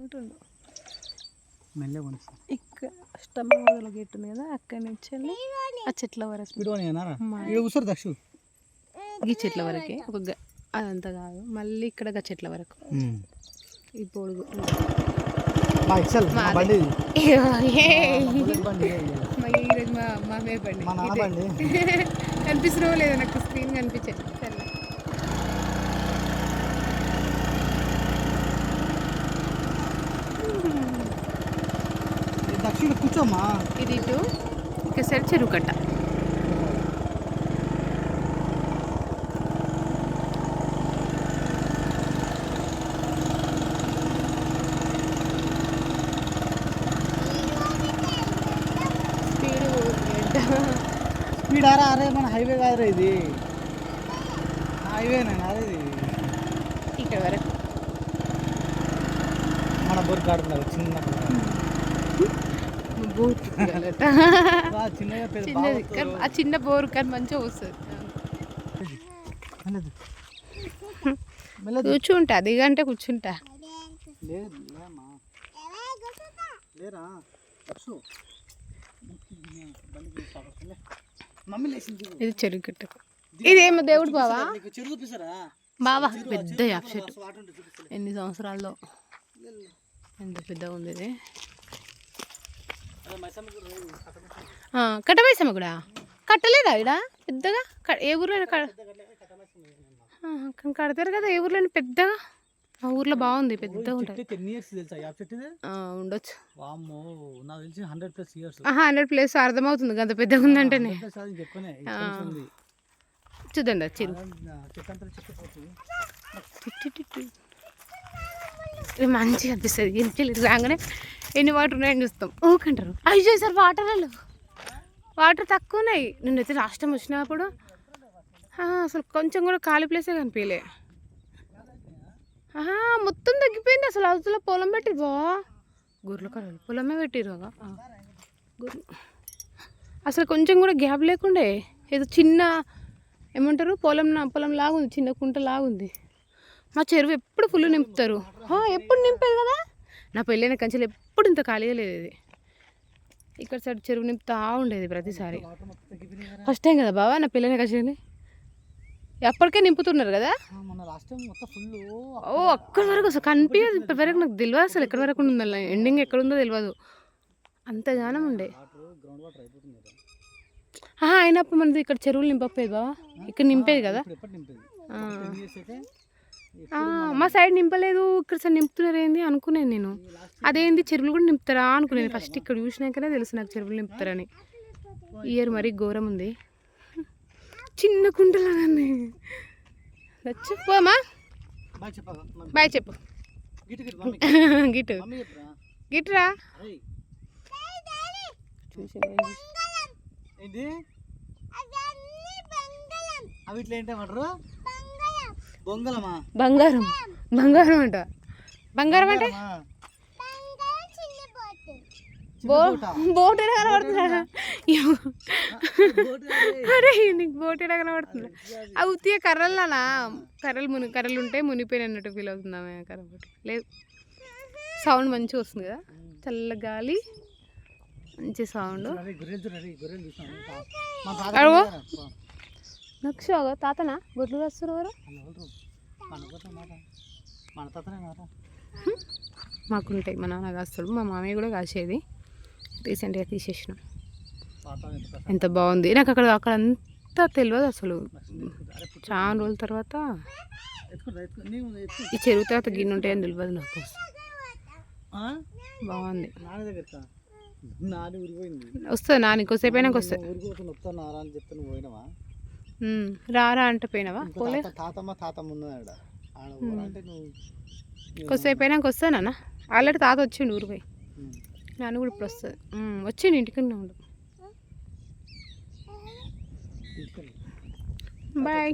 ఉంటుండు మెల్లగా కొనిస్తా. ఇక్కడ స్టమక్ గేట్ ఉంది కదా, అక్కడి నుంచి వెళ్ళి ఆ చెట్ల వరకు కూర్చోరు దక్షు. ఈ చెట్ల వరకే అదంతా కాదు, మళ్ళీ ఇక్కడ చెట్ల వరకు ఈ పొడుగు ఈరోజు మా మే బండి కనిపిస్తున్నావో లేదో నాకు స్క్రీన్ కనిపించదు. దక్షిణ కూర్చోమ్మా. ఇది ఇటు ఇక సైడ్ చెరువు కట్ట. స్పీడ్ ఆరా. అరే మన హైవే కాదురా ఇది, హైవేనా అరే ఇది. ఇక్కడ వరకు మన బోర్ కాడుతున్నారు చిన్న ఆ చిన్న బోరు కానీ మంచిగా వస్తుంది. కూర్చుంటా, దిగంటే కూర్చుంటా. ఇది చెరువు కట్ట. ఇదేమో దేవుడు బావా, బావా పెద్ద యాప్ చెట్టు. ఎన్ని సంవత్సరాల్లో ఎంత పెద్దగా ఉంది ఇది. కట్టమైసమ్మ కూడా కట్టలేదా ఇక్కడ పెద్దగా? ఏ ఊర్లో కడతారు కదా, ఏ ఊర్లో పెద్దగా. ఆ ఊర్లో బాగుంది, పెద్దగా ఉంటుంది. ఉండొచ్చు 100+ అర్థమవుతుంది అంత పెద్దగా ఉందంటేనే. చూద్దండి చిరు మంచిగా అనిపిస్తుంది. ఇంటికి రాగానే ఎన్ని వాటర్ ఉన్నాయని చూస్తాం. ఓకంటారు అయ్యో సార్ వాటర్ తక్కువ ఉన్నాయి. నేనైతే లాస్ట్ టైం వచ్చినప్పుడు అసలు కొంచెం కూడా ఖాళీ ప్లేసే కనిపించలే. మొత్తం తగ్గిపోయింది అసలు. అవతల పొలం పెట్టిరు బా, గొర్రెల కర్రలు పొలమే పెట్టిరు. అసలు కొంచెం కూడా గ్యాప్ లేకుండే. ఏదో చిన్న ఏమంటారు పొలం లాగుంది, చిన్న కుంట లాగుంది. మా చెరువు ఎప్పుడు ఫుల్ నింపుతారు, ఎప్పుడు నింపేది కదా. నా పెళ్ళైన కంచెలు ఎప్పుడు ఇంత ఖాళీగా లేదు. ఇది ఇక్కడ సైడ్ చెరువు నింపుతా ఉండేది ప్రతిసారి. ఫస్ట్ టైం కదా బావా నా పెళ్ళైన కంచెలు. ఎప్పటికే నింపుతున్నారు కదా. అక్కడి వరకు అసలు కనిపించదు. ఇప్పటి వరకు నాకు తెలియదు అసలు ఎక్కడి వరకు ఉందో, ఎండింగ్ ఎక్కడ ఉందో తెలియదు. అంత గానం ఉండే. అయినప్పుడు మనది ఇక్కడ చెరువులు నింపకపోయేది బావా, ఇక్కడ నింపేది కదా. మా సైడ్ నింపలేదు, ఇక్కడ సైడ్ నింపుతున్నారు ఏంది అనుకునేది నేను. అదేంది చెరువులు కూడా నింపుతారా అనుకునేది ఫస్ట్. ఇక్కడ చూసినాకనే తెలుసు నాకు చెరువులు నింపుతారని. ఇయర్ మరీ ఘోరం ఉంది, చిన్న కుంటలాగానే. పోమా బాయ్ చెప్పు. గిట్టురా చూసి బంగారం బంగారం అంట. బంగారం అంటే బోట్ ఎలా కనబడుతుందా? అరే నీకు బోట్ ఎలా కనబడుతుందా? అవి ఉత్తిగా కర్రలునా? కర్రలు ఉంటే మునిపోయిన అన్నట్టు ఫీల్ అవుతుందా? కర్ర లేదు, సౌండ్ మంచిగా వస్తుంది కదా, చల్ల గాలి, మంచి సౌండ్. నక్షగా తాతనా గొడ్లు వస్తారు ఎవరు? మాకుంటాయి, మా నాన్న కాస్తాడు, మా మామయ్య కూడా కాసేది. రీసెంట్గా తీసేసినాం. ఎంత బాగుంది. నాకు అక్కడ అంతా తెలియదు అసలు. చాలా రోజుల తర్వాత ఈ చెరువు తర్వాత గిన్నె ఉంటాయని తెలియదు నాకు. బాగుంది. వస్తుంది నాని కొద్దిసేపు అయినాక వస్తుంది. రారా అంటే పోయినావా? పోలే, కొద్దిసేపు అయినాక వస్తానా. ఆల్రెడీ తాత వచ్చిండు ఊరిపోయి, నాన్న కూడా ఇప్పుడు వస్తుంది. వచ్చిండు ఇంటికన్నా ఉండు. బాయ్.